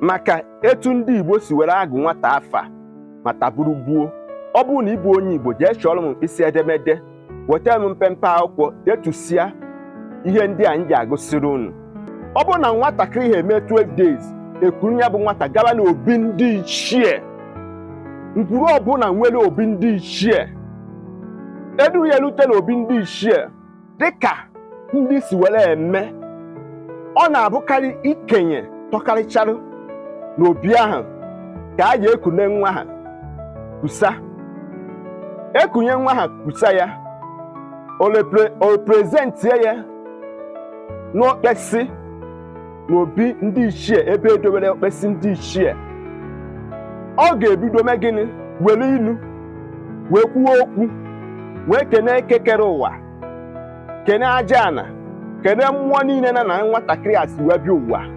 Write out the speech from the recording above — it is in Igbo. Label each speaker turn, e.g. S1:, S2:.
S1: maka etu ndị Igbo si were agụ nwata afa mata bụrụ gbuo. Ọ bụrụ na ịbụ onye Igbo jee chọrọ m mkpịsị edemede wetara m mpempe akwụkwọ detusia ihe ndị a m ji agụsịrị unu. Ọ bụrụ na nwatakịrị ha eme 12 days ekuru ya bụ nwata gaba n'obi ndị ichie. Ngwuru ọbụla nwere obi ndị ichie, eduru ya erute n'obi ndị ichie dịka ndị si were eme. Ọ na-abụkarị ikenye tọkarịcharụ n'obi ahụ ka a ji ekune nwa ha kusa. Ekunye nwa ha kusa ya, o prezentie ya n'okpesi n'obi ndị ichie ebe edobere okpesi ndị ichie. Ọ ga-ebido mee gịnị? Were ilu wee kwuo okwu wee kene ekekere ụwa, kene aja ana, kene mmụọ niile na nwatakịrị a si wee bịa ụwa.